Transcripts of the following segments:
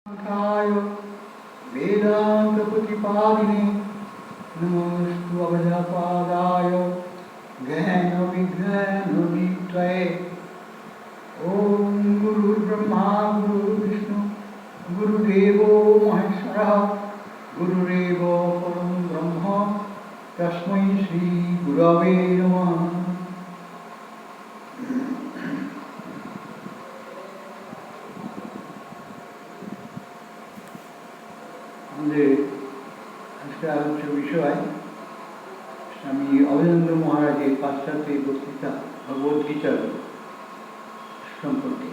शाखाय वेदान्तप्रतिपादिने नमोऽस्तु अभयपादाय ज्ञानविज्ञाननिधये। ॐ गुरुर्ब्रह्मा गुरुर्विष्णु गुरुदेवो महेश्वरः गुरुरेवो परं ब्रह्म तस्मै श्रीगुरवे नमः। আমাদের আজকে আলোচ্য বিষয় স্বামী অভেদানন্দ মহারাজের পাশ্চাত্য বক্তৃতা ভগবদ্গীতার সম্পর্কে।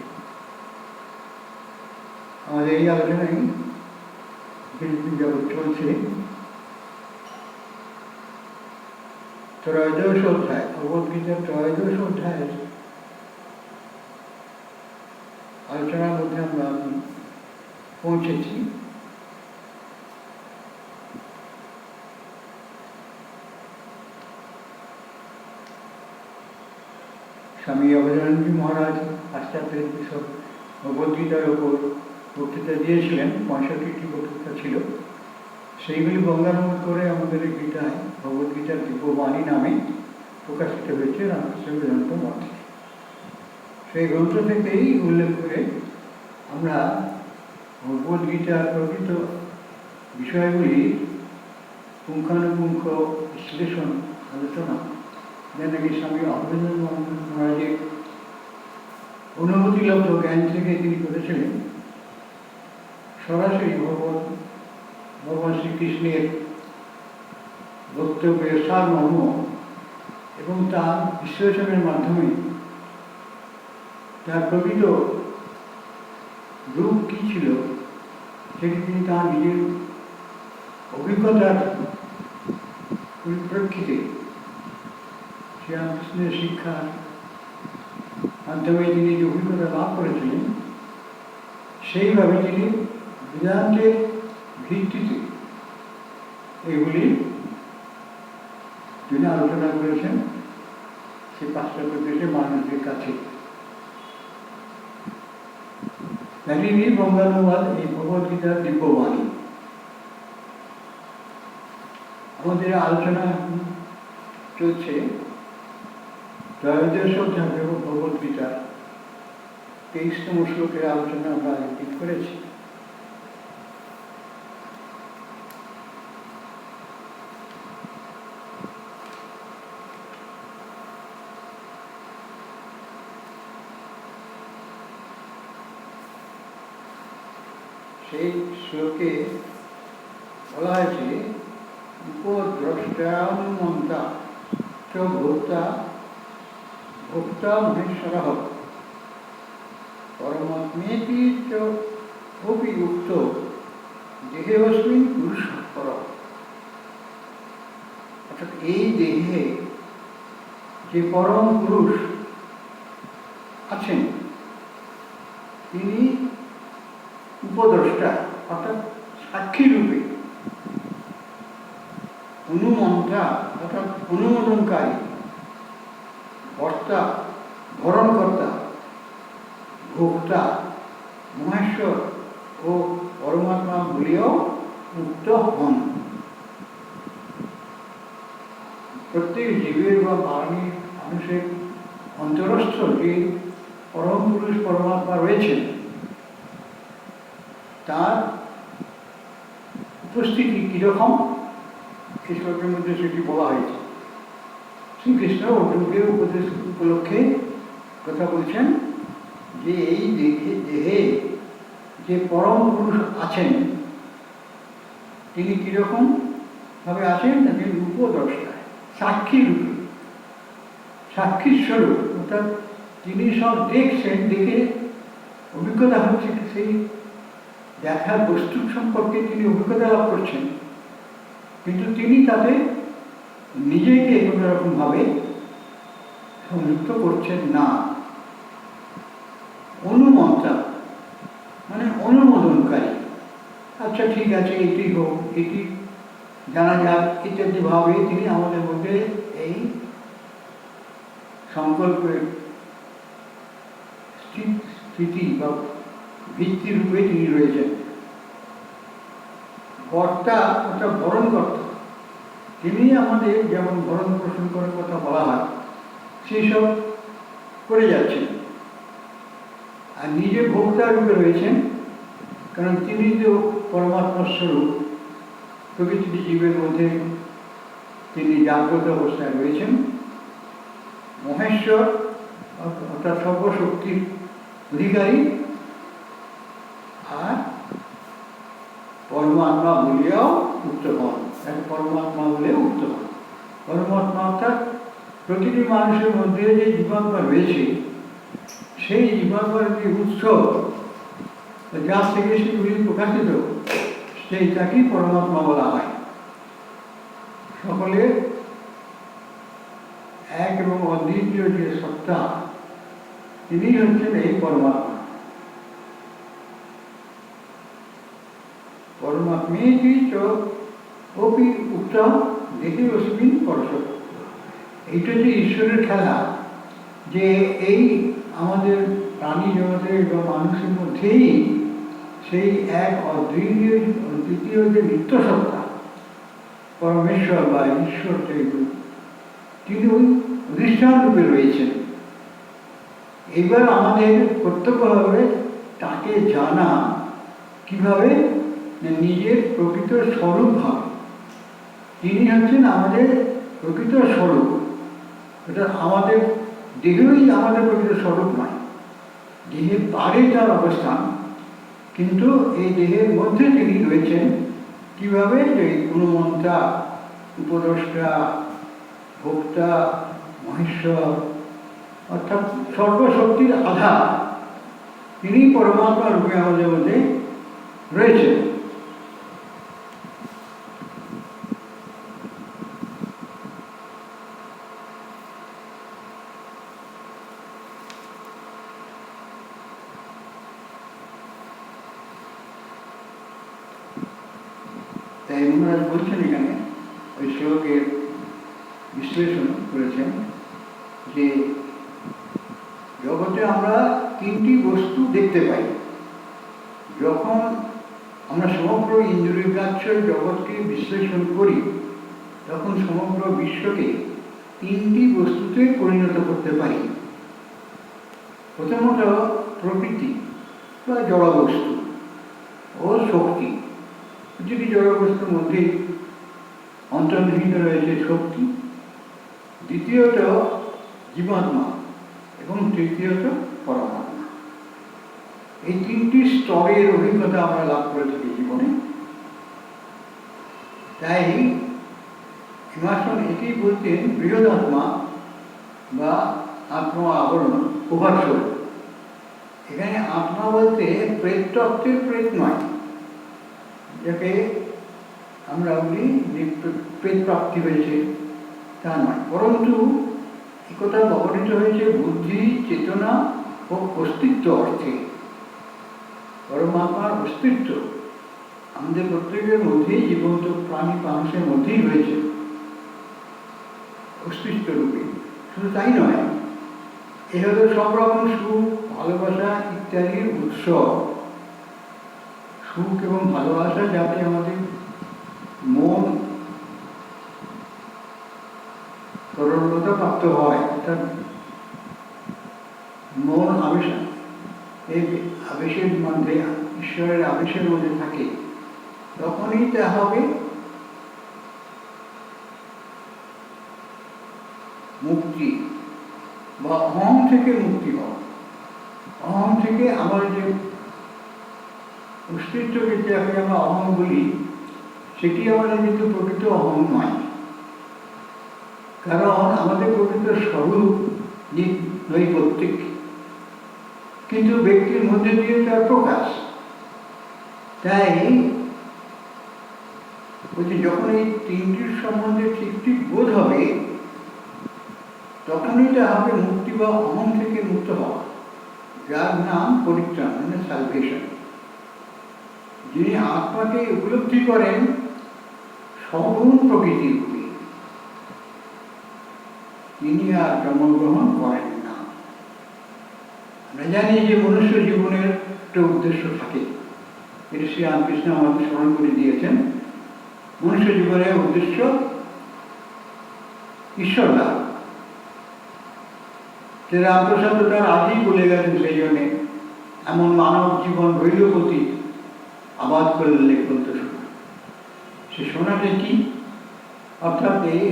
আমাদের এই আলোচনায় কিছুদিন যাবৎ চলছে ত্রয়োদশ অধ্যায়, ভগবদ্গীতার ত্রয়োদশ অধ্যায়ের আলোচনার মধ্যে আমরা পৌঁছেছি। স্বামী অভেদানন্দ মহারাজ পাশ্চাত্যের সব ভগবদ্গীতার ওপর বক্তৃতা দিয়েছিলেন, 65টি বক্তৃতা ছিল। সেইগুলি বঙ্গানুবাদ করে আমাদের এই গীতায় ভগবদ্গীতার দিব্যবাণী নামে প্রকাশিত হয়েছে রামকৃষ্ণ বেদান্ত মঠ থেকে। সেই গ্রন্থ থেকেই উল্লেখ করে আমরা ভগবদ্গীতার প্রকৃত বিষয়গুলি পুঙ্খানুপুঙ্খ বিশ্লেষণ আলোচনা, যেন নাকি স্বামী অভেদানন্দ মহারাজের অনুভূতিলব্ধ জ্ঞান থেকে তিনি করেছিলেন, সরাসরি ভগবান শ্রীকৃষ্ণের বক্তব্যের সারমর্ম এবং তার বিশ্লেষণের মাধ্যমে তার প্রকৃত রূপ কী ছিল সেটি তিনি তাঁর নিজের অভিজ্ঞতার পরিপ্রেক্ষিতে শ্রীরামকৃষ্ণের শিক্ষার মাধ্যমে তিনি যে অভিজ্ঞতা লাভ করেছিলেন, সেইভাবে তিনি বেদান্তের ভিত্তিতে এগুলি তিনি আলোচনা করেছেন সেই পাশ্চাত্য দেশের মানুষদের কাছে। তাই বঙ্গানুবাদ এই ভগবদ্গীতার দিব্যবাণী। আমাদের আলোচনা চলছে ত্রয়োদশ অধ্যায় ভগবদ্গীতার 23তম শ্লোকের আলোচনা আমরা ঠিক করেছি। সেই শ্লোকে বলা হয়েছে উপদ্রষ্টানুমন্তা চ ভোক্তা ভোক্তা মহেশ্বরঃ পরমাত্মেতি চ অপি উক্ত দেহেস্মিন পুরুষঃ পরঃ। অর্থাৎ এই দেহে যে পরম পুরুষ আছেন তিনি উপদ্রষ্টা, অর্থাৎ সাক্ষী রূপে, অনুমন্তা অর্থাৎ অনুমোদনকারী, কর্তা ভরণকর্তা, ভোক্তা মহেশ্বর ও পরমাত্মা বলিয়াও মুক্ত হন। প্রত্যেক জীবের বা প্রাণীর মানুষের অন্তরস্থ যে পরম পুরুষ পরমাত্মা রয়েছেন তার উপস্থিতি কীরকম এই শ্লোকের মধ্যে সেটি বলা হয়েছে। শ্রীকৃষ্ণ অর্জুনকে উপদেশ উপলক্ষে কথা বলছেন যে এই দেহে যে পরম পুরুষ আছেন তিনি কীরকম ভাবে আছেন, তাকে উপদ্রষ্টা, সাক্ষী রূপে, সাক্ষী স্বরূপ, অর্থাৎ তিনি সব দেখছেন, দেখে অভিজ্ঞতা হচ্ছে, সেই দেখার বস্তু সম্পর্কে তিনি অভিজ্ঞতা লাভ করছেন, কিন্তু তিনি তাতে নিজেকে কোনো রকমভাবে সংযুক্ত করছেন না। অনুমন্তা মানে অনুমোদনকারী, আচ্ছা ঠিক আছে এটি হোক, এটি জানা যাক ইত্যাদি ভাবে তিনি আমাদের মধ্যে এই সংকল্পের স্থিতি বা ভিত্তি রূপে তিনি রয়েছেন। কর্তা অর্থাৎ ভরণ কর্তা, তিনি আমাদের যেমন ভরণ পোষণ করার কথা বলা হয় সেই সব করে যাচ্ছেন। আর নিজে ভোক্তা রূপে রয়েছেন, কারণ তিনি তো পরমাত্মা স্বরূপ, প্রকৃতি জীবের মধ্যে তিনি জাগ্রত অবস্থায় রয়েছেন। মহেশ্বর অর্থাৎ সর্বশক্তির অধিকারী, আর পরমাত্মা বলিয়াও উক্ত হন, পরমাত্মা বলেও উক্ত হন। পরমাত্মা অর্থাৎ প্রতিটি মানুষের মধ্যে যে জীবাত্মা রয়েছে, সেই জীবাত্মার যে উৎস, যার থেকে সেগুলি প্রকাশিত, সেইটাকেই পরমাত্মা বলা হয়। সকলের এক এবং অদ্বিতীয় যে সত্তা, তিনি হচ্ছেন এই পরমাত্মা। পরমাত্মেতি চ অপি উক্ত দেহে অস্মিন পরশত। এইটা যে ঈশ্বরের খেলা, যে এই আমাদের প্রাণী জগতের এবং মানুষের মধ্যেই সেই এক অদ্বিতীয় যে নিত্যসত্তা পরমেশ্বর বা ঈশ্বর, তিনি অধিষ্ঠান রূপে রয়েছেন। এবার আমাদের কর্তব্য হবে তাকে জানা কিভাবে, নিজের প্রকৃত স্বরূপ ভাবে। তিনি হচ্ছেন আমাদের প্রকৃত স্বরূপ, অর্থাৎ আমাদের দেহই আমাদের প্রকৃত স্বরূপ নয়, দেহের বাইরে তার অবস্থান, কিন্তু এই দেহের মধ্যে তিনি রয়েছেন কিভাবে, যে গুণমন্ত্রা, উপদ্রষ্টা, ভোক্তা, মহেশ্বর অর্থাৎ সর্বশক্তির আধার, তিনি পরমাত্মা রূপে আমাদের মধ্যে রয়েছেন। তাই মহারাজ বলছেন এখানে, ওই শ্লোকের বিশ্লেষণ করেছেন যে জগতে আমরা তিনটি বস্তু দেখতে পাই। যখন আমরা সমগ্র ইন্দ্রিয়গ্রাহ্য জগৎকে বিশ্লেষণ করি, তখন সমগ্র বিশ্বকে তিনটি বস্তুতে পরিণত করতে পারি। প্রথমত প্রকৃতি বা জড়বস্তু ও শক্তি। প্রতিটি জড়বস্তুর মধ্যেই অন্তর্নিহিত রয়েছে শক্তি, দ্বিতীয়ত জীবাত্মা এবং তৃতীয়ত পরমাত্মা। এই তিনটি স্তরের অভিজ্ঞতা আমরা লাভ করে থাকি জীবনে। তাই হিমাসন এটি বলতেন বৃহদাত্মা বা আত্মা আবরণ উপাস্বরূপ। এখানে আত্মা বলতে প্রেতত্বের প্রেত নয়, যাকে আমরা বলি যে প্রেত প্রাপ্তি হয়েছে তা নয়, পরন্তু একথা ব্যবহৃত হয়েছে বুদ্ধি, চেতনা ও অস্তিত্ব অর্থে। পরমাত্মার অস্তিত্ব আমাদের প্রত্যেকের মধ্যেই, জীবন্ত প্রাণী মানুষের মধ্যেই রয়েছে অস্তিত্ব রূপে। শুধু তাই নয়, এ হলো সব রকম সুখ, ভালোবাসা ইত্যাদির উৎস। সুখ এবং ভালোবাসা যাতে আমাদের মন তরলতা প্রাপ্ত হয়, অর্থাৎ মন এই আবেশের মধ্যে, ঈশ্বরের আবেশের মধ্যে থাকে, তখনই তা হবে মুক্তি বা অহং থেকে মুক্তি হওয়া। অহং থেকে আমার যে অস্তিত্বকে যাকে আমরা অহং বলি, সেটি আমাদের কিন্তু প্রকৃত অহং নয়, কারণ আমাদের প্রকৃত স্বরূপ নৈপত্তিক, কিন্তু ব্যক্তির মধ্যে দিয়ে তার প্রকাশ। তাই বলছি, যখন এই তিনটির সম্বন্ধে ঠিক ঠিক বোধ হবে, তখনই তা হবে মুক্তি বা অহং থেকে মুক্ত হওয়া, যার নাম পরিত্রাণ, মানে সালভেশন। যিনি আত্মাকে উপলব্ধি করেন সগুণ প্রকৃতির রূপে, তিনি আর জন্মগ্রহণ করেন না। আমরা জানি যে মনুষ্য জীবনের একটা উদ্দেশ্য থাকে, এটি শ্রী রামকৃষ্ণ আমাদের স্মরণ করে দিয়েছেন। মনুষ্য জীবনের উদ্দেশ্য ঈশ্বর লাভ। যে রামপ্রসাদ তার আগেই বলে গেছেন, সেই জন্যে এমন মানব জীবন রইলপতি আবাদ করলে বলতে শোনা। সে শোনাটা কি? অর্থাৎ এই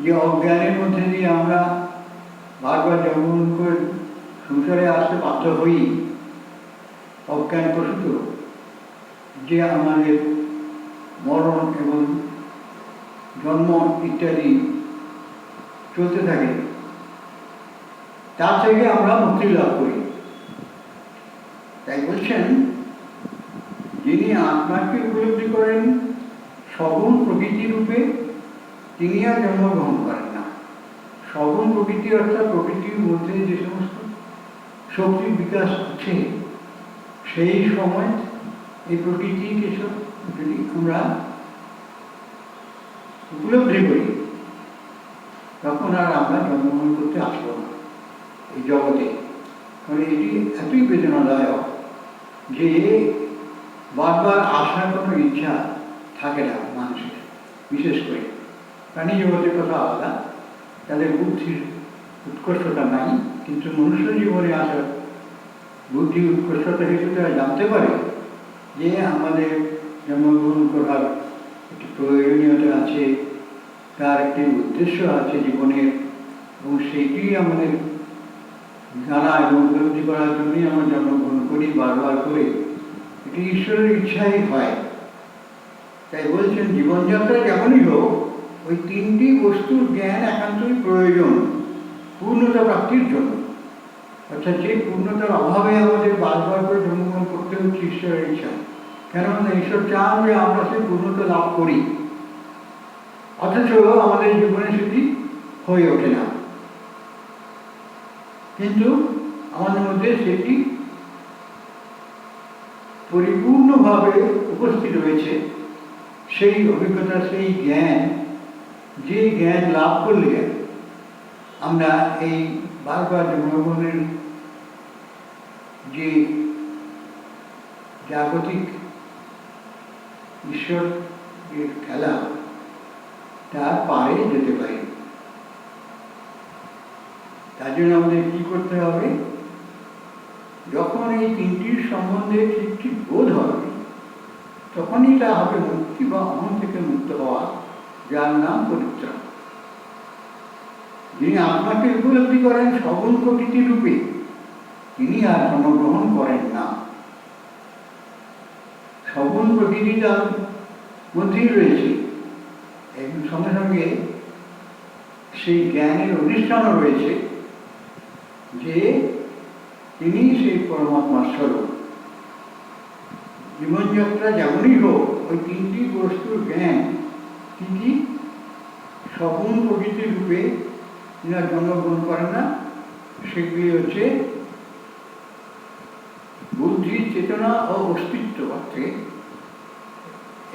যে অজ্ঞানের মধ্যে দিয়ে আমরা বারবার জন্মগ্রহণ করে সংসারে আসতে বাধ্য হই, অজ্ঞান প্রসূত যে আমাদের মরণ এবং জন্ম ইত্যাদি চলতে থাকে, তার থেকে আমরা মুক্তি লাভ করি। তাই বলছেন, যিনি আত্মাকে উপলব্ধি করেন সগুণ প্রকৃতি রূপে, তিনি আর জন্মগ্রহণ করেন না। সগুণ প্রকৃতি অর্থাৎ প্রকৃতির মধ্যে যে সমস্ত শক্তির বিকাশ আছে, সেই সময় এই প্রকৃতিকে যদি আমরা উপলব্ধি করি, তখন আর আমরা জন্মগ্রহণ করতে আসবো না এই জগতে। কারণ এটি এতই বেদনাদায়ক যে বারবার আসার কোনো ইচ্ছা থাকে না মানুষের। বিশেষ করে প্রাণী জগতের কথা আলাদা, তাদের বুদ্ধির উৎকর্ষতা নাই, কিন্তু মনুষ্য জীবনে আসার বুদ্ধি উৎকর্ষতা হিসেবে তারা জানতে পারে যে আমাদের জন্মগ্রহণ করার একটি প্রয়োজনীয়তা আছে, তার একটি উদ্দেশ্য আছে জীবনের, এবং সেইটি আমাদের জানা এবং উপলব্ধি করার জন্যই আমরা জন্মগ্রহণ করি বারবার করে। এটি ঈশ্বরের ইচ্ছাই হয়। তাই বলছেন, জীবনযাত্রা যেমনই হোক, ওই তিনটি বস্তুর জ্ঞান একান্তই প্রয়োজন পূর্ণতা প্রাপ্তির জন্য। অর্থাৎ যে পূর্ণতার অভাবে আমাদের বারবার করে জন্মগ্রহণ করতে হচ্ছে ঈশ্বরের ইচ্ছা। কেননা ঈশ্বর চান যে আমরা সেই পূর্ণতা লাভ করি, অথচ আমাদের জীবনে সেটি হয়ে ওঠে না। কিন্তু আমাদের মধ্যে সেটি পরিপূর্ণভাবে উপস্থিত রয়েছে। সেই অভিজ্ঞতা, সেই জ্ঞান, যে জ্ঞান লাভ করলে আমরা এই বারবার জন্মগ্রহণের যে জাগতিক ঈশ্বরের খেলা, তার পারে যেতে পারি। তার জন্য আমাদের কি করতে হবে? যখন এই তিনটির সম্বন্ধে ঠিক ঠিক বোধ হবে, তখনই তা হবে মুক্তি বা অহং থেকে মুক্ত হওয়া, যার নাম পরিত্রাণ। যিনি আত্মাকে উপলব্ধি করেন সগুণ প্রকৃতি রূপে, তিনি আর জন্মগ্রহণ করেন না। সগুণ প্রকৃতি তার মধ্যেই রয়েছে, এবং সঙ্গে সঙ্গে সেই জ্ঞানের অধিষ্ঠানও রয়েছে যে তিনি সেই পরমাত্মার স্বরূপ। জীবনযাত্রা যেমনই হোক, ওই তিনটি বস্তুর জ্ঞান কি কি? সগুণ প্রকৃতির রূপে তিনি জন্মগ্রহণ করেন না। সেগুলি হচ্ছে বুদ্ধি, চেতনা ও অস্তিত্ব অর্থে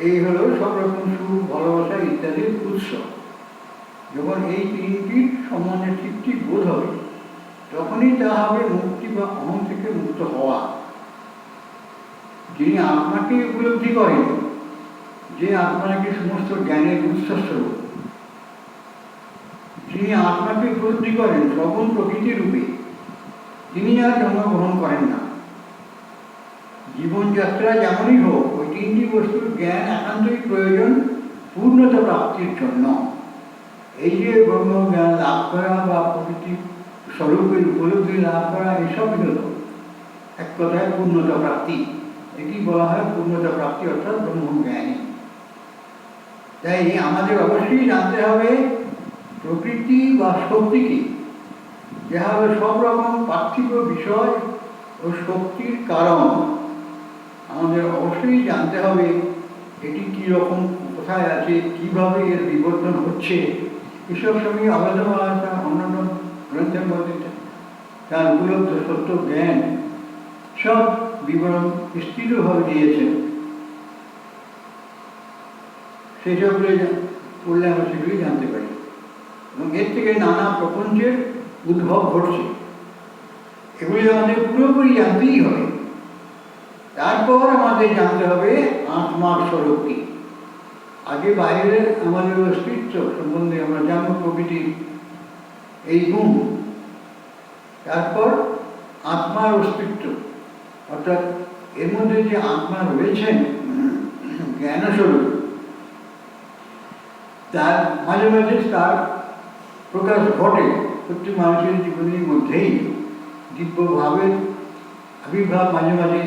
এই হলো সব রকম সুখ, ভালোবাসা ইত্যাদির উৎস। যখন এই তিনটির সম্বন্ধে ঠিক ঠিক বোধ হবে, তখনই তা হবে মুক্তি বা অহং থেকে মুক্ত হওয়া। যিনি আত্মাকে উপলব্ধি করেন, যে আত্মা নাকি সমস্ত জ্ঞানের উৎসস্বরূপ, যিনি আত্মাকে উপলব্ধি করেন সগুণ প্রকৃতি রূপে, তিনি আর জন্মগ্রহণ করেন না। জীবনযাত্রা যেমনই হোক, ওই তিনটি বস্তুর জ্ঞান একান্তই প্রয়োজন পূর্ণতা প্রাপ্তির জন্য। এই যে ব্রহ্ম জ্ঞান লাভ করা বা প্রকৃতি স্বরূপের উপলব্ধি লাভ করা, এসব হল এক কথায় পূর্ণতা প্রাপ্তি। এটি বলা হয় পূর্ণতা প্রাপ্তি, অর্থাৎ ব্রহ্মজ্ঞানী। তাই আমাদের অবশ্যই জানতে হবে প্রকৃতি বা শক্তিকে, যাহা হলো সব রকম পার্থিব বিষয় ও শক্তির কারণ। আমাদের অবশ্যই জানতে হবে এটি কী রকম, কোথায় আছে, কীভাবে এর বিবর্তন হচ্ছে। এসব সঙ্গে আলোচনা আছে অন্যান্য গ্রন্থের মধ্যে। তার উপলব্ধ সত্য জ্ঞান সব বিবরণ বিস্তৃতভাবে দিয়েছেন। সেসবগুলো পড়লে আমরা সেগুলি জানতে পারি, এবং এর থেকে নানা প্রপঞ্চের উদ্ভব ঘটছে। এগুলি আমাদের পুরোপুরি জানতেই হবে। তারপর আমাদের জানতে হবে আত্মার স্বরূপ কি। আগে বাইরের আমাদের অস্তিত্ব সম্বন্ধে আমরা জানব প্রকৃতির এই গুণ, তারপর আত্মার অস্তিত্ব, অর্থাৎ এর মধ্যে যে আত্মা রয়েছেন জ্ঞানস্বরূপ, তার মাঝে মাঝে তার প্রকাশ ঘটে প্রত্যেক মানুষের জীবনের মধ্যেই। দিব্যভাবের আবির্ভাব মাঝে মাঝে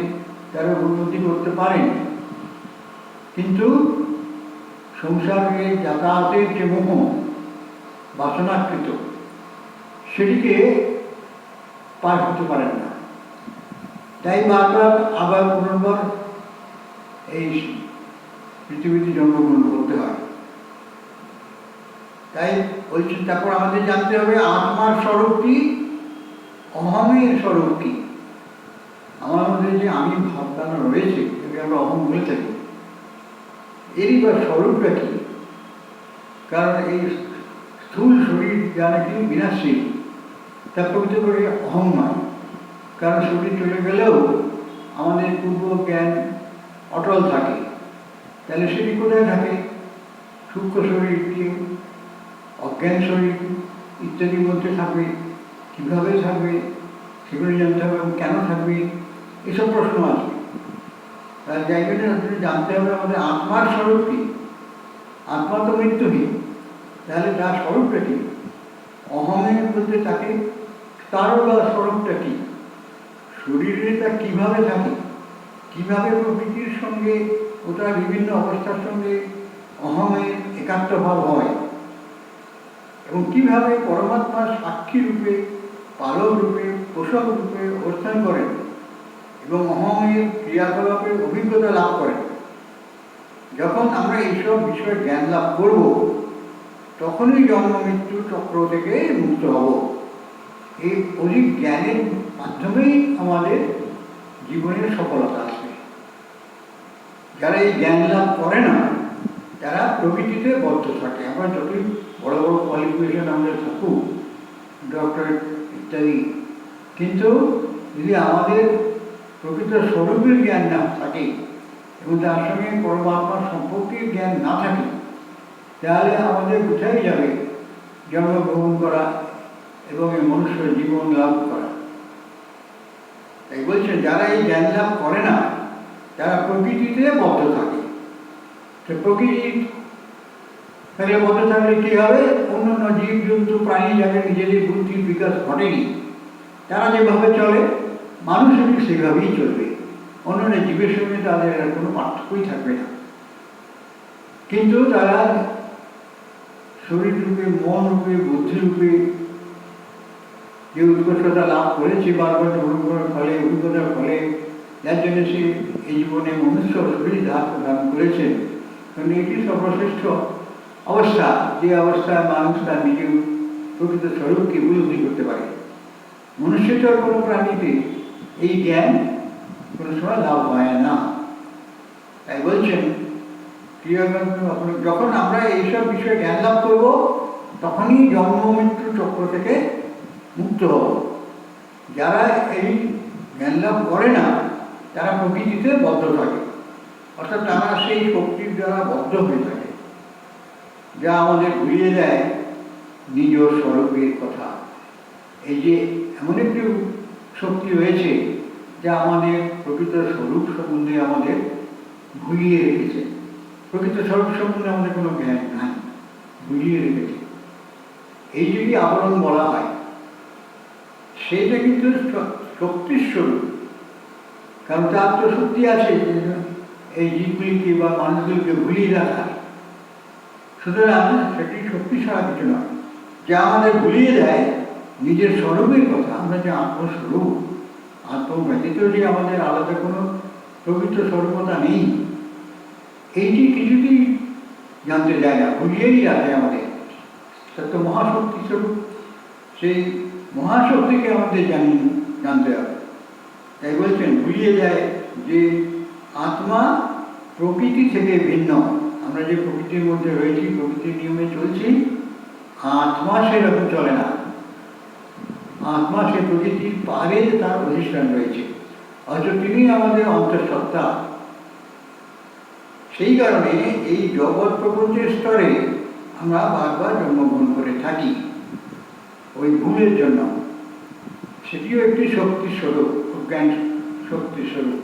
তারা উন্নতি করতে পারেন, কিন্তু সংসারে যাতায়াতের যে মোহ বাসনাকৃত, সেটিকে পার হতে পারেন না। তাই বারবার আবার পুনর্বার এই পৃথিবীতে জন্মগ্রহণ করতে হয়। তাই বলছি, তারপর আমাদের জানতে হবে আত্মার স্বরূপ কি, অহমের স্বরূপ কি। আমার মধ্যে যে আমি ভাবনা রয়েছে, এটাকে আমরা অহম বলে থাকি, এরই বা স্বরূপটা কি? কারণ এই স্থূল শরীর যা নাকি বিনাশী, তা প্রকৃত করে অহম নয়। কারণ শরীর চলে গেলেও আমাদের পূর্ব জ্ঞান অটল থাকে। তাহলে সেটি কোথায় থাকে? সূক্ষ্ম শরীর কি, অজ্ঞান শরীর ইত্যাদির মধ্যে থাকবে। কীভাবে থাকবে সেগুলো জানতে হবে, এবং কেন থাকবে, এসব প্রশ্ন আছে। তার জায়গাটা জানতে হবে আমাদের আত্মার স্বরূপ কি। আত্মা তো মৃত্যুহীন, তাহলে তার স্বরূপটা কি? অহমের মধ্যে তাকে তারও বা স্বরূপটা কি? শরীরে তা কীভাবে থাকে, কীভাবে প্রকৃতির সঙ্গে ও তার বিভিন্ন অবস্থার সঙ্গে অহমের একাত্মভাব হয়, এবং কীভাবে পরমাত্মার সাক্ষী রূপে, পালক রূপে, পোষক রূপে অবস্থান করেন এবং অহমের ক্রিয়াকলাপের অভিজ্ঞতা লাভ করেন। যখন আমরা এইসব বিষয়ে জ্ঞান লাভ করব, তখনই জন্ম মৃত্যু চক্র থেকে মুক্ত হব। এই অধিক জ্ঞানের মাধ্যমেই আমাদের জীবনের সফলতা আসবে। যারা এই জ্ঞান লাভ করে না, তারা প্রকৃতিতে বদ্ধ থাকে। আমরা যতই বড় বড় কোয়ালিফিকেশন আমাদের থাকুক, ডক্টরেট ইত্যাদি, কিন্তু যদি আমাদের প্রকৃত স্বরূপের জ্ঞান না থাকে এবং তার সঙ্গে পরমাত্মার সম্পর্কের জ্ঞান না থাকে, তাহলে আমাদের কোথায় যাবে জন্মগ্রহণ করা এবং এই মনুষ্য জীবন লাভ করা। তাই বলছেন, যারা এই জ্ঞান লাভ করে না, তারা প্রকৃতিতে বদ্ধ থাকে। তো প্রকৃতি তাহলে বদ্ধ থাকলে কী হবে? অন্যান্য জীবজন্তু প্রাণী যাদের নিজেদের বুদ্ধির বিকাশ ঘটেনি, তারা যেভাবে চলে মানুষও ঠিক সেভাবেই চলবে। অন্যান্য জীবের সঙ্গে তাদের আর কোনো পার্থক্যই থাকবে না। কিন্তু তারা শরীর রূপে, মন রূপে, বুদ্ধি রূপে যে উৎকর্ষতা লাভ করেছে বারবার জন্মগ্রহণের ফলে, অভিজ্ঞতার ফলে, যার জন্য সে এই জীবনে মনুষ্য শরীর ধারণ করেছেন, কারণ এটি সর্বশ্রেষ্ঠ অবস্থা, যে অবস্থায় মানুষ তার নিজের প্রকৃত স্বরূপকে উপলব্ধি করতে পারে। মনুষ্যের কোনো প্রাণীতে এই জ্ঞান কোনো সময় লাভ হয় না। তাই বলছেন, যখন আমরা এইসব বিষয়ে জ্ঞান লাভ করব, তখনই জন্ম মৃত্যু চক্র থেকে মুক্ত হব। যারা এই জ্ঞান লাভ করে না, তারা প্রকৃতিতে বদ্ধ থাকে, অর্থাৎ তারা সেই শক্তির দ্বারা বদ্ধ হয়ে থাকে, যা আমাদের ভুলিয়ে দেয় নিজ স্বরূপের কথা। এই যে এমন একটি শক্তি রয়েছে যা আমাদের প্রকৃত স্বরূপ সম্বন্ধে আমাদের ভুলিয়ে রেখেছে। প্রকৃত স্বরূপ সম্বন্ধে আমাদের কোনো জ্ঞান নাই, ভুলিয়ে রেখেছে। এই যদি আবরণ বলা হয়, সেইটা কিন্তু শক্তির স্বরূপ, কারণ তার তো শক্তি আছে এই জীবগুলিকে বা মানুষগুলিকে ভুলিয়ে রাখার। সুতরাং সেটি শক্তি ছাড়া কিছু নয়, যা আমাদের ভুলিয়ে দেয় নিজের স্বরূপের কথা। আমরা যে আত্মস্বরূপ, আত্মব্যতীত যে আমাদের আলাদা কোনো প্রকৃত স্বরূপতা নেই, এইটি কিছুতেই জানতে যায় না, ভুলিয়েই রাখে আমাদের। তো মহাশক্তি স্বরূপ, সেই মহাশক্তিকে আমাদের জানতে হবে। তাই বলছেন, ভুলিয়ে দেয় যে আত্মা প্রকৃতি থেকে ভিন্ন। আমরা যে প্রকৃতির মধ্যে রয়েছি, প্রকৃতির নিয়মে চলছি, আত্মা সেরকম চলে না। আত্মা সে প্রকৃতির পারে তার অধিষ্ঠান রয়েছে, অথচ তিনি আমাদের অন্তঃসত্ত্বা। সেই কারণে এই জগৎ প্রপঞ্চের স্তরে আমরা বারবার জন্মগ্রহণ করে থাকি ওই ভুলের জন্য। সেটিও একটি শক্তির স্বরূপ, জ্ঞান শক্তির স্বরূপ।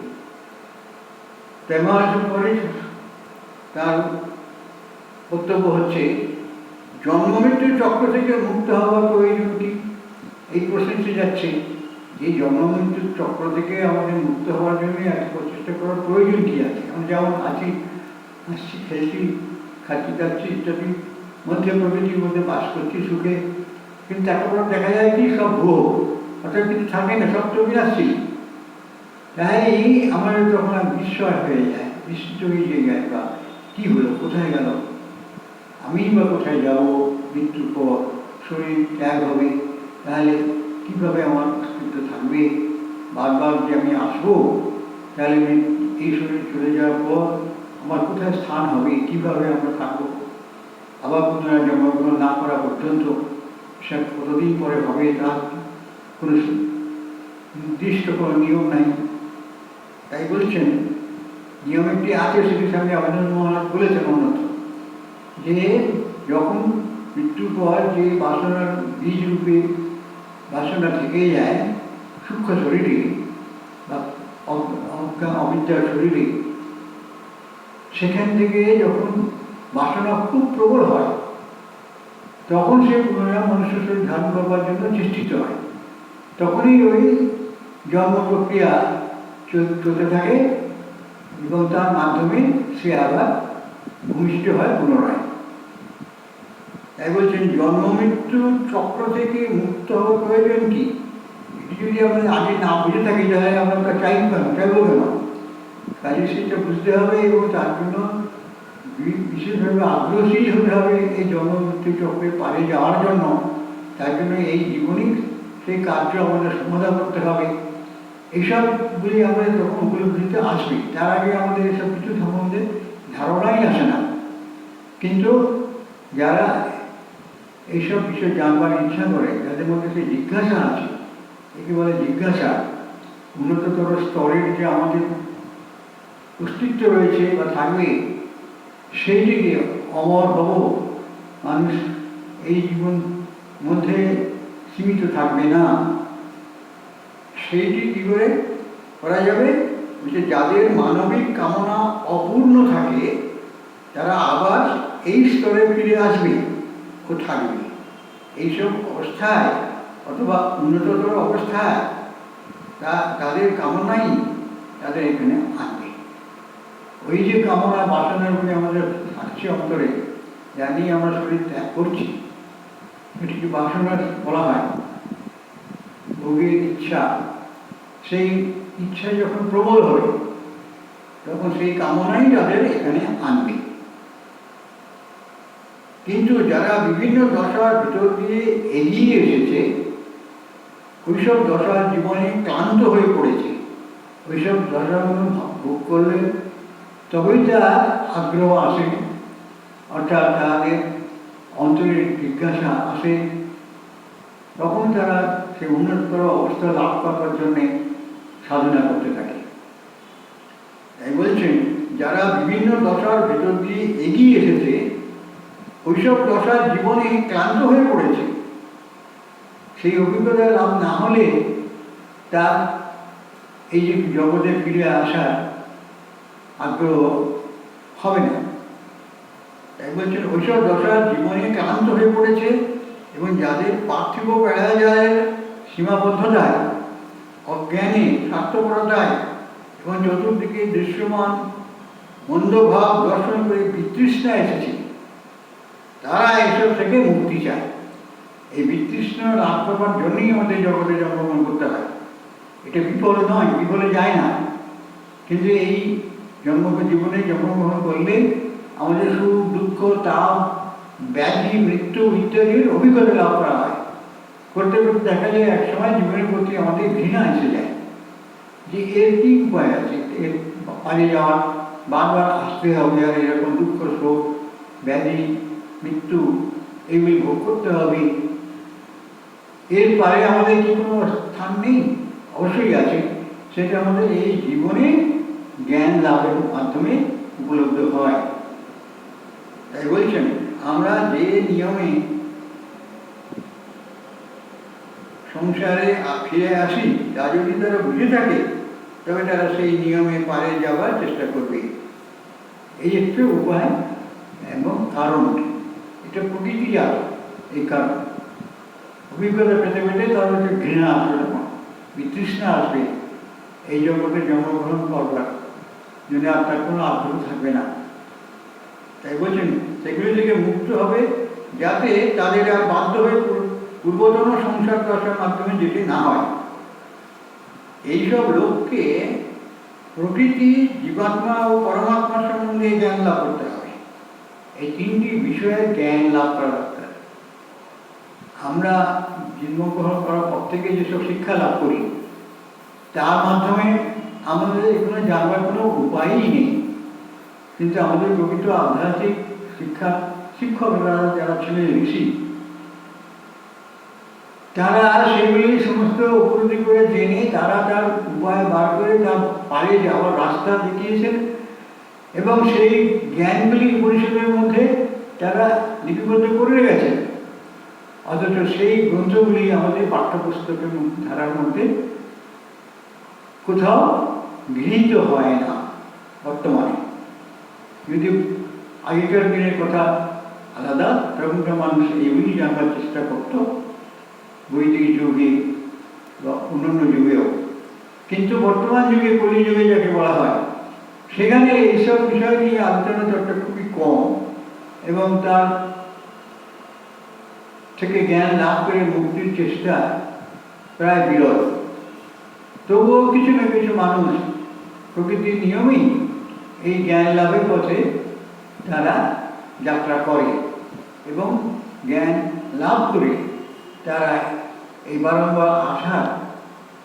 প্রেমার্থ করে তার বক্তব্য হচ্ছে, জন্মমৃত্যুর চক্র থেকে মুক্ত হওয়ার প্রয়োজন কি? এই প্রশ্নটি যাচ্ছে যে জন্মমৃত্যুর চক্র থেকে আমাদের মুক্ত হওয়ার জন্য এত প্রচেষ্টা করার প্রয়োজন কি আছে? আমরা যেমন আছি, হাসছি, খেলছি, খাচ্ছি, যাচ্ছি ইত্যাদি মধ্যে প্রকৃতির মধ্যে বাস করছি সুখে, কিন্তু তারপর দেখা যায় কি সব ভুয়ো, অর্থাৎ কিছু থাকে না, সব ছবি আসছি। তাই আমাদের তখন বিস্ময় হয়ে যায়, বিস্মিত হয়ে যায়, বা কী হলো, কোথায় গেল, আমি বা কোথায় যাব, মৃত্যুর পর শরীর ত্যাগ হবে, তাহলে কীভাবে আমার অস্তিত্ব থাকবে? বারবার যে আমি আসবো, তাহলে এই শরীর চলে যাওয়ার পর আমার কোথায় স্থান হবে, কীভাবে আমরা থাকবো? আবার পুনরায় জন্মগ্রহণ না করা পর্যন্ত সে কতদিন পরে হবে তার কোনো নির্দিষ্ট কোনো নিয়ম নাই। তাই বলছেন, নিয়ম একটি আছে, সেটির সঙ্গে আবেদন মহারাজ বলেছেন অন্যত্র, যে যখন মৃত্যুর পর যে বাসনার বীজ রূপে বাসনা থেকে যায় সূক্ষ্ম শরীরে বা অবিদ্যার শরীরে, সেখান থেকে যখন বাসনা খুব প্রবল হয়, তখন সে পুনরায় মনুষ্য শরীর ধারণ করবার জন্য চেষ্টিত হয়। তখনই ওই জন্ম প্রক্রিয়া চলতে থাকে এবং তার মাধ্যমে সে আবার ভূমিষ্ঠ হয় পুনরায়। তাই বলছেন, জন্ম মৃত্যুর চক্র থেকে মুক্ত হওয়ার প্রয়োজন কি? এটি যদি আমরা আগে না বুঝে থাকি, তাহলে আমরা তা চাইব কেন? কাজে সেটা বুঝতে হবে এবং তার জন্য বিশেষভাবে আগ্রহশীল হতে হবে এই জন্ম মৃত্যু চক্রে পারে যাওয়ার জন্য। তার জন্য এই জীবনিক সেই কার্য আমাদের সমাধান করতে হবে। এইসবগুলি আমাদের তখন উপলব্ধিতে আসবে, তার আগে আমাদের এসব কিছু সম্বন্ধে ধারণাই আসে না। কিন্তু যারা এইসব বিষয় জানবার ইচ্ছা করে, যাদের মধ্যে সেই জিজ্ঞাসা আছে, একে বলে জিজ্ঞাসা, উন্নততর স্তরের যে আমাদের অস্তিত্ব রয়েছে বা থাকবে, সেই দিকে অমর হব, মানুষ এই জীবন মধ্যে সীমিত থাকবে না, সেইটি কী করে করা যাবে? যে যাদের মানবিক কামনা অপূর্ণ থাকে, তারা আবার এই স্তরে ফিরে আসবে ও থাকবে। এইসব অবস্থায় অথবা উন্নততর অবস্থায় তাদের কামনাই তাদের এখানে আনবে। ওই যে কামনা বাসনার উপরে আমাদের থাকছে অন্তরে, জানি আমরা শরীর ত্যাগ করছি, এটিকে বাসনা বলা হয়, ভোগের ইচ্ছা। সেই ইচ্ছা যখন প্রবল হবে, তখন সেই কামনাই তাদের এখানে আনবে। কিন্তু যারা বিভিন্ন দশার ভিতর দিয়ে এগিয়ে এসেছে, ওইসব দশার জীবনে ক্লান্ত হয়ে পড়েছে, ওইসব দশাগুলো ভোগ করলে তবেই তার আগ্রহ আসে, অর্থাৎ তাদের অন্তরের জিজ্ঞাসা আসে, তখন তারা সেই উন্নততর অবস্থা লাভ করবার জন্যে সাধনা করতে থাকে। তাই বলছেন, যারা বিভিন্ন দশার ভেতর দিয়ে এগিয়ে এসেছে, ওইসব দশার জীবনে ক্লান্ত হয়ে পড়েছে, সেই অভিজ্ঞতা লাভ না হলে তার এই যে জগতে ফিরে আসার আগ্রহ হবে না। তাই বলছেন, ওইসব দশার জীবনে ক্লান্ত হয়ে পড়েছে এবং যাদের পার্থিব বেড়া যায় সীমাবদ্ধতায়, অজ্ঞানে, স্বার্থপরতায় এবং চতুর্দিকে দৃশ্যমান মন্দভাব দর্শন করে বিতৃষ্ণা এসেছে, তারা এসব থেকে মুক্তি চায়। এই বিতৃষ্ণা লাভ করবার জন্যই আমাদের জগতে জন্মগ্রহণ করতে হয়। এটা বিফলে নয়, বিফলে যায় না। কিন্তু এই জীবনে জন্মগ্রহণ করলে আমাদের সুখ, দুঃখ, তাপ, ব্যাধি, মৃত্যু ইত্যাদির অভিজ্ঞতা লাভ করা হয়। করতে করতে দেখা যায় একসময় জীবনের প্রতি আমাদের ঘৃণা এসে যায়, যে এর কী উপায় আছে, এর পালিয়ে যাওয়ার, বারবার আসতে হবে, আর এরকম দুঃখ, শোক, ব্যাধি, মৃত্যু এইগুলি ভোগ করতে হবে। এর পারে আমাদের কি কোনো স্থান নেই? অবশ্যই আছে। সেটা আমাদের এই জীবনে জ্ঞান লাভের মাধ্যমে উপলব্ধ হয়। তাই বলছেন আমরা যে নিয়মে সংসারে ফিরে আসি তা যদি তারা বুঝে থাকে তবে তারা সেই নিয়মে পারে যাওয়ার চেষ্টা করবে। এই একটু উপায় এবং কারণ, এটা প্রকৃতিজাত। এই কারণ অভিজ্ঞতা পেতে পেতে তার হচ্ছে ঘৃণা আসবে, বিতৃষ্ণা আসবে, এই জগতে জন্মগ্রহণ করবার জন্য আর তার কোনো আগ্রহ থাকবে না। তাই বলছেন সেগুলি থেকে মুক্ত হবে যাতে তাদের আর বাধ্য হয়ে পূর্বতন সংসার দশার মাধ্যমে যেতে না হয়। এইসব লোককে প্রকৃতি, জীবাত্মা ও পরমাত্মা সম্বন্ধে জ্ঞান লাভ করতে হবে। এই তিনটি বিষয়ে জ্ঞান লাভ করা দরকার। আমরা জন্মগ্রহণ করার পর থেকে যেসব শিক্ষা লাভ করি তার মাধ্যমে আমাদের এখানে জানবার কোনো উপায়ই নেই। কিন্তু আমাদের প্রকৃত আধ্যাত্মিক শিক্ষকরা যারা ছিলেন ঋষি, তারা সেগুলি সমস্ত উপলব্ধি করে জেনে তারা তার উপায় বার করে তার পারে যাওয়ার রাস্তা দেখিয়েছেন এবং সেই জ্ঞানগুলি পরিষদের মধ্যে তারা লিপিবদ্ধ করে রেখেছেন। অথচ সেই গ্রন্থগুলি আমাদের পাঠ্যপুস্তকের ধারার মধ্যে কোথাও গৃহীত হয় না বর্তমানে। যদি আগেকার দিনের কথা আলাদা, তখনকার মানুষ এইগুলি জানবার চেষ্টা করত বৈদিক যুগে বা অন্যান্য যুগেও। কিন্তু বর্তমান যুগে, কলিযুগে যাকে বলা হয়, সেখানে এইসব বিষয় নিয়ে আলোচনা চর্চা খুবই কম এবং তার থেকে জ্ঞান লাভ করে মুক্তির চেষ্টা প্রায় বিরল। তবুও কিছু না কিছু মানুষ প্রকৃতির নিয়মেই এই জ্ঞান লাভের পথে তারা যাত্রা করে এবং জ্ঞান লাভ করে তারা এই বারংবার আসার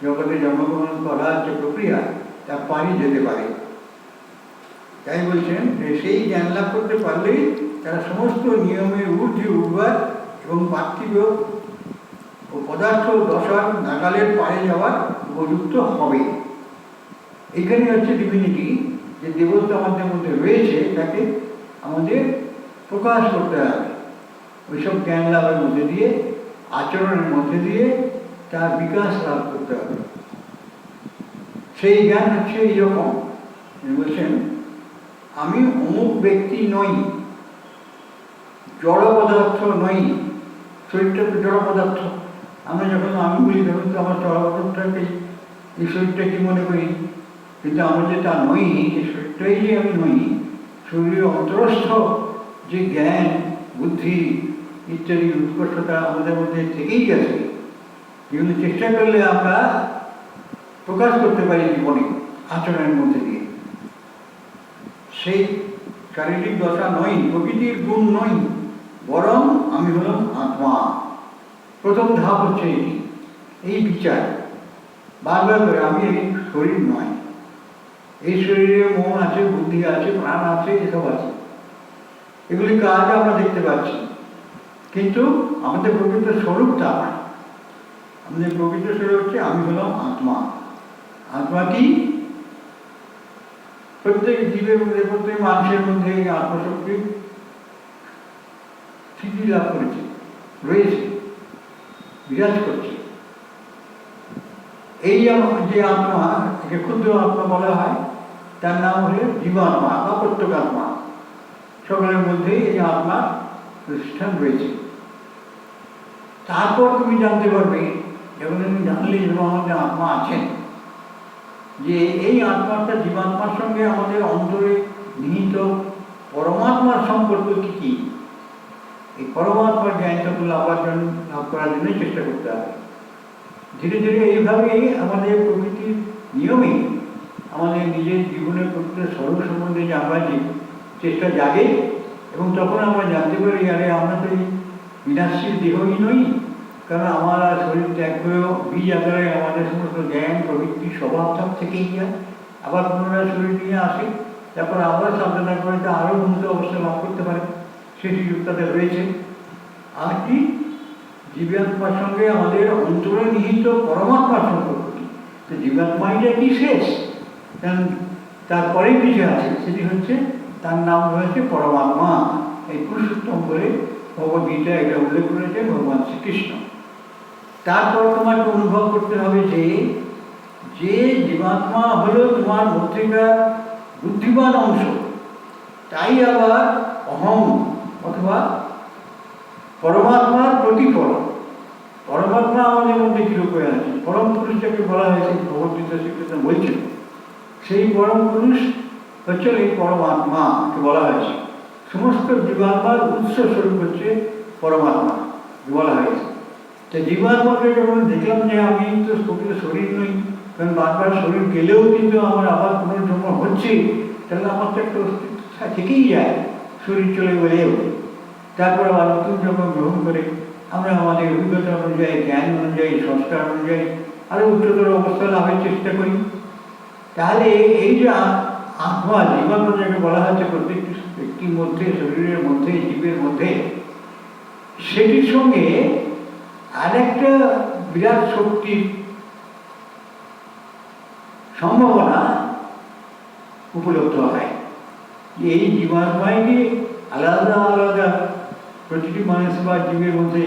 জগতে জন্মগ্রহণ করার যে প্রক্রিয়া তা পালিয়ে যেতে পারে। তাই বলছেন যে সেই জ্ঞান লাভ করতে পারলেই তারা সমস্ত নিয়মের ঊর্ধ্বে উঠবার এবং পার্থিব ও পদার্থ দশার নাগালের পারে যাওয়ার উপযুক্ত হবে। এইখানে হচ্ছে ডিভিনিটি, যে দেবত্ব আমাদের মধ্যে রয়েছে তাকে আমাদের প্রকাশ করতে হবে। ওইসব জ্ঞান লাভের মধ্যে দিয়ে, আচরণের মধ্যে দিয়ে তার বিকাশ লাভ করতে হবে। সেই জ্ঞান হচ্ছে এইরকম, বলছেন আমি অমুক ব্যক্তি নই, জড় পদার্থ নই। শরীরটা তো জড় পদার্থ। আমরা যখন আমি বলি তখন তো আমার জড় পদার্থটাকে, এই শরীরটাকে মনে করি, কিন্তু আমরা যে তা নই, যে শরীরটাই যে আমি নই, শরীরের অন্তরস্থ যে জ্ঞান, বুদ্ধি ইত্যাদি উৎকর্ষতা আমাদের মধ্যে থেকেই গেছে, যেগুলো চেষ্টা করলে আমরা প্রকাশ করতে পারি জীবনে আচরণের মধ্যে দিয়ে। সেই শারীরিক দশা নই, প্রকৃতির গুণ নই, বরং আমি হলাম আত্মা। প্রথম ধাপ হচ্ছে এই বিচার বারবার করে, আমি এই শরীর নয়, এই শরীরে মন আছে, বুদ্ধি আছে, প্রাণ আছে, এসব আছে। এগুলি কাজ আমরা দেখতে পাচ্ছি, কিন্তু আমাদের প্রকৃত স্বরূপ তা নয়। আমাদের প্রকৃত স্বরূপ হচ্ছে আমি হলাম আত্মা। আত্মা কি? প্রত্যেক জীবের মধ্যে, প্রত্যেক মানুষের মধ্যে এই আত্মশক্তি স্থিতি লাভ করেছে, রয়েছে, বিরাজ করছে। এই যে আত্মা, একে ক্ষুদ্র আত্মা বলা হয়, তার নাম হল জীবাত্মা বা প্রত্যেকাত্মা। সকলের মধ্যেই এই আত্মার প্রতিষ্ঠান রয়েছে। তারপর তুমি জানতে পারবে, যখন তুমি জানলে যে আমাদের আত্মা আছেন, যে এই আত্মাটা জীবাত্মার সঙ্গে আমাদের অন্তরে নিহিত পরমাত্মার সম্পর্ক কি কি। এই পরমাত্মার জ্ঞানটুকু লাভ করার জন্য চেষ্টা করতে হবে। ধীরে ধীরে এইভাবেই আমাদের প্রকৃতির নিয়মে আমাদের নিজের জীবনের প্রকৃত স্বরূপ সম্বন্ধে জানবার যে চেষ্টা জাগে, এবং তখন আমরা জানতে পারি, আরে আমরা তো এই বিনাশশীল দেহই নই, কারণ আমার শরীর ত্যাগ করেও বীজ আকারে আমাদের সমস্ত জ্ঞান প্রবৃত্তি স্বভাব সব থেকেই যায়, আবার পুনরায় শরীর নিয়ে আসে, তারপর আবার সাধনা করে তা আরও উন্নত অবস্থা লাভ করতে পারে, সেই সুযোগ তাদের রয়েছে। আর কি? জীবাত্মার সঙ্গে আমাদের অন্তরে নিহিত পরমাত্মার সম্পর্ক কি? তো জীবাত্মাইটা কি শেষ? কারণ তারপরেই কিছু আছে, সেটি হচ্ছে তার নাম রয়েছে পরমাত্মা। এই পুরুষোত্তম বলে ভগবদ্গীতা এটা উল্লেখ করেছে ভগবান শ্রীকৃষ্ণ। তারপর তোমাকে অনুভব করতে হবে যে যে জীবাত্মা হলো তোমার মধ্যেকার বুদ্ধিমান অংশ, তাই আবার অহং অথবা পরমাত্মার প্রতিফলন। পরমাত্মা আমাদের মধ্যে কিরূপে আছে, পরম পুরুষটাকে বলা হয়েছে ভগবদ্গীতা শ্রীকৃষ্ণ বলছেন, সেই পরম পুরুষ হচ্ছে এই পরমাত্মাকে বলা হয়েছে। সমস্ত জীবাত্মার উৎস স্বরূপ হচ্ছে পরমাত্মা বলা হয়েছে। তো জীবাত্মাকে যখন দেখলাম যে আমি তো প্রকৃত শরীর নই, কারণ বারবার শরীর গেলেও কিন্তু আমার আবার পুনর্জন্ম হচ্ছে, তাহলে আমার তো একটা অস্তিত্ব থেকেই যায়, শরীর চলে গেলেও। তারপর আবার নতুন জন্ম গ্রহণ করে আমরা আমাদের অভিজ্ঞতা অনুযায়ী, জ্ঞান অনুযায়ী, সংস্কার অনুযায়ী আরও উচ্চতর অবস্থা লাভের চেষ্টা করি। তাহলে এই যে আত্মা জীবাত্মা যাকে বলা হচ্ছে প্রত্যেকটি ব্যক্তির মধ্যে, শরীরের মধ্যে, জীবের মধ্যে, সেটির সঙ্গে আরেকটা বিরাট শক্তির সম্ভাবনা উপলব্ধ হয়। এই জীবাত্মাকে আলাদা আলাদা প্রতিটি মানুষ বা জীবের মধ্যে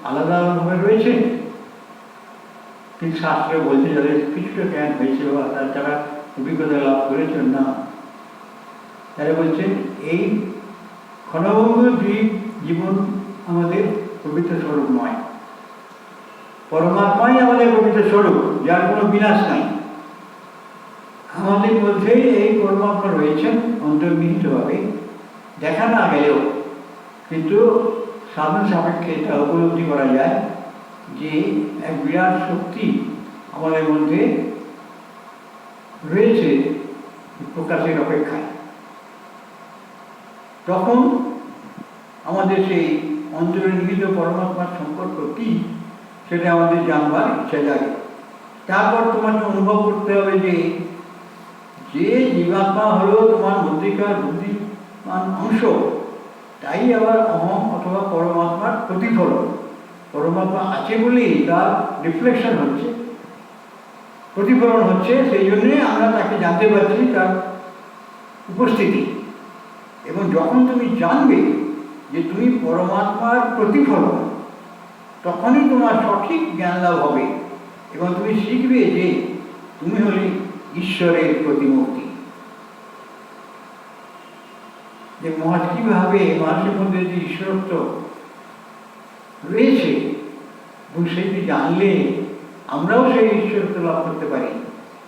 আলাদা আলাদাভাবে রয়েছে, কিন্তু শাস্ত্রে বলছে যাদের কিছুটা জ্ঞান হয়েছে বা যারা অভিজ্ঞতা লাভ করেছেন না, তারা বলছেন এই ক্ষণভঙ্গ জীবন আমাদের পবিত্র স্বরূপ নয়, পরমাত্মাই আমাদের পবিত্র স্বরূপ, যার কোনো বিনাশ নাই। আমাদের মধ্যে এই পরমাত্মা রয়েছেন অন্তর্নিহিতভাবে, দেখা না গেলেও কিন্তু সাধন সাপেক্ষে এটা উপলব্ধি করা যায় যে এক বিরাট শক্তি আমাদের মধ্যে রয়েছে প্রকাশের অপেক্ষায়। তখন আমাদের সেই অন্তরে নিহিত পরমাত্মার সম্পর্ক কী সেটা আমাদের জানবার ইচ্ছা জাগে। তারপর তোমাকে অনুভব করতে হবে যে যে জীবাত্মা হলো তোমার মধ্যেকার বুদ্ধিমান অংশ, তাই আবার অহং অথবা পরমাত্মার প্রতিফলন। পরমাত্মা আছে বলেই তার রিফ্লেকশন হচ্ছে, প্রতিফলন হচ্ছে, সেই জন্যে আমরা তাকে জানতে পারছি, তার উপস্থিতি। এবং যখন তুমি জানবে যে তুমি পরমাত্মার প্রতিফলন, তখনই তোমার সঠিক জ্ঞান লাভ হবে এবং তুমি শিখবে যে তুমি হলে ঈশ্বরের প্রতিমূর্তি। যে কীভাবে মানুষের মধ্যে যে ঈশ্বরত্ব রয়েছে এবং সেইটি জানলে আমরাও সেই ঈশ্বরত্ব লাভ করতে পারি,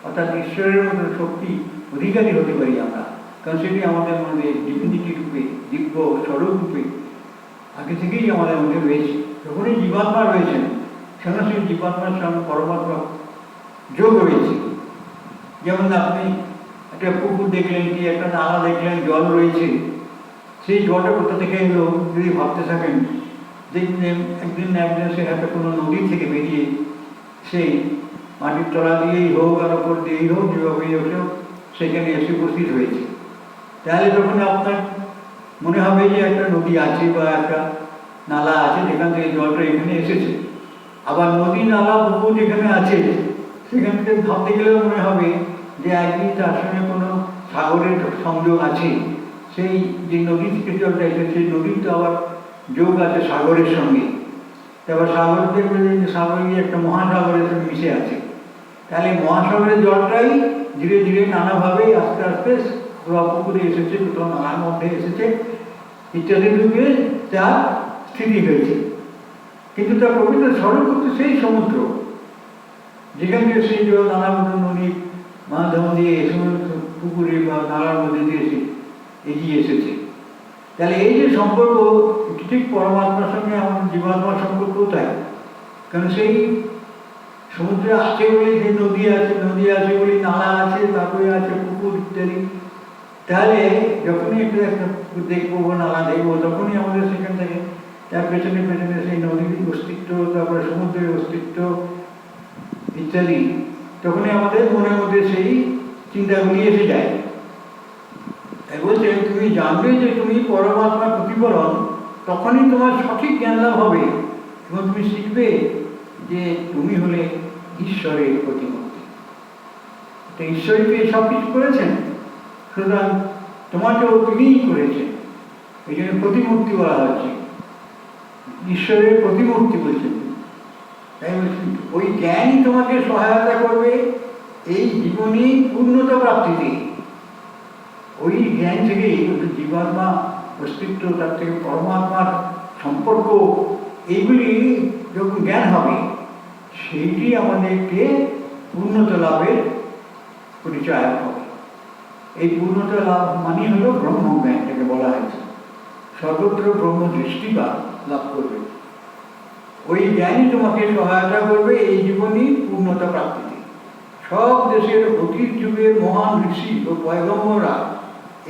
অর্থাৎ ঈশ্বরের মধ্যে শক্তি অধিকারী হতে পারি আমরা, কারণ সেটি আমাদের মধ্যে ডিভিনিটি রূপে, দিব্য স্বরূপ রূপে আগে থেকেই আমাদের মধ্যে রয়েছে। যখনই জীবাত্মা রয়েছেন সেখানে সেই জীবাত্মার সঙ্গে পরমাত্মা যোগ রয়েছে। যেমন আপনি একটা পুকুর দেখলেন, কি একটা নালা দেখলেন, জল রয়েছে, সেই জলটা কোথা থেকে এলো যদি ভাবতে থাকেন, দেখবেন একদিন না একদিন সে একটা কোনো নদী থেকে বেরিয়ে সেই মাটির তলা দিয়েই হোক আর ওপর দিয়েই হোক, যেভাবেই হোক সেখানে এসে উপস্থিত হয়েছে। তাহলে তখন আপনার মনে হবে যে একটা নদী আছে বা একটা নালা আছে যেখান থেকে জলটা এখানে এসেছে। আবার নদী, নালা, পুকুর যেখানে আছে সেখান থেকে ভাবতে গেলেও মনে হবে যে একদিন তার সঙ্গে কোনো সাগরের সংযোগ আছে। সেই যে নদী থেকে জলটা এসেছে সেই নদীর তো আবার যোগ আছে সাগরের সঙ্গে। তারপর সাগর দেখবে যে সাগরে গিয়ে একটা মহাসাগরের সঙ্গে মিশে আছে। তাহলে মহাসাগরের জলটাই ধীরে ধীরে নানাভাবে আস্তে আস্তে কোথাও পুকুরে এসেছে, কোথাও নালার মধ্যে এসেছে, ইত্যাদি রূপে তার স্থিতি হয়েছে। কিন্তু তার প্রকৃত স্বরূপ হচ্ছে সেই সমুদ্র, যেখান থেকে সেই জল নানা নদীর মাধ্যম দিয়ে পুকুরে বা নালার মধ্যে দিয়ে এগিয়ে এসেছে। তাহলে এই যে সম্পর্ক ঠিক পরমাত্মার সঙ্গে আমার জীবাত্মার সম্পর্কও তাই, কারণ সেই সমুদ্রে আছে বলে যে নদী আছে, নদী আছে বলে নালা আছে, তারপরে আছে পুকুর ইত্যাদি। তাহলে যখনই একটা দেখবো বা নালা দেখবো, তখনই আমাদের সেখান থেকে তার পেছনে পেছনে সেই নদীর অস্তিত্ব, তারপরে সমুদ্রের অস্তিত্ব ইত্যাদি, তখনই আমাদের মনের মধ্যে সেই চিন্তাগুলি এসে যায়। তাই বলছে তুমি জানবে যে তুমি পরমাত্মার প্রতিফলন, তখনই তোমার সঠিক জ্ঞান লাভ হবে এবং তুমি শিখবে যে তুমি হলে ঈশ্বরের প্রতিমূর্তি। তো ঈশ্বরই সব কিছু করেছেন, সুতরাং তোমাকেও তিনিই করেছেন, এই জন্য প্রতিমূর্তি বলা হচ্ছে, ঈশ্বরের প্রতিমূর্তি বলছেন। তাই বলছেন ওই জ্ঞানই তোমাকে সহায়তা করবে এই জীবনে পূর্ণতা প্রাপ্তিতে। ওই জ্ঞান থেকেই জীবাত্মা অস্তিত্ব, তার থেকে পরমাত্মার সম্পর্ক, এইগুলি যখন জ্ঞান হবে সেইটি আমাদেরকে পূর্ণতা লাভের পরিচয় হবে। এই পূর্ণতা লাভ মানে হলো ব্রহ্মজ্ঞান, যাকে বলা হয়েছে সর্বত্র ব্রহ্ম দৃষ্টিপাত লাভ করবে। ওই জ্ঞানই তোমাকে সহায়তা করবে এই জীবনই পূর্ণতা প্রাপ্তিতে। সব দেশের অতীত যুগের মহান ঋষি ও পয়গম্বররা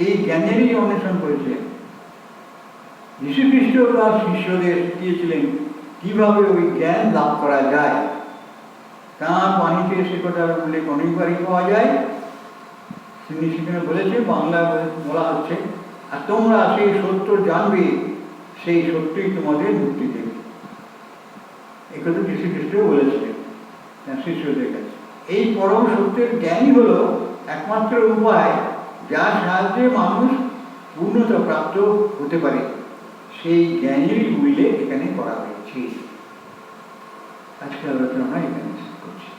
এই জ্ঞানেরই অন্বেষণ করেছেন। যীশুখ্রিস্ট তার শিষ্যদের শিখিয়েছিলেন কিভাবে ওই জ্ঞান লাভ করা যায়। তাঁর বাণীতে সে কথার উল্লেখ অনেকবারই পাওয়া যায়। তিনি সেখানে বলেছে, বাংলায় বলা হচ্ছে, আর তোমরা সেই সত্য জানবে, সেই সত্যই তোমাদের মুক্তি দেবে। এই কথা যীশুখ্রিস্টও বলেছিলেন তাঁর শিষ্যদের কাছে। এই পরম সত্যের জ্ঞানই হল একমাত্র উপায় যার সাহায্যে মানুষ পূর্ণতা প্রাপ্ত হতে পারে। সেই জ্ঞানেরই উল্লেখ এখানে করা হয়েছে। আজকে আলোচনা এখানে শেষ করছি।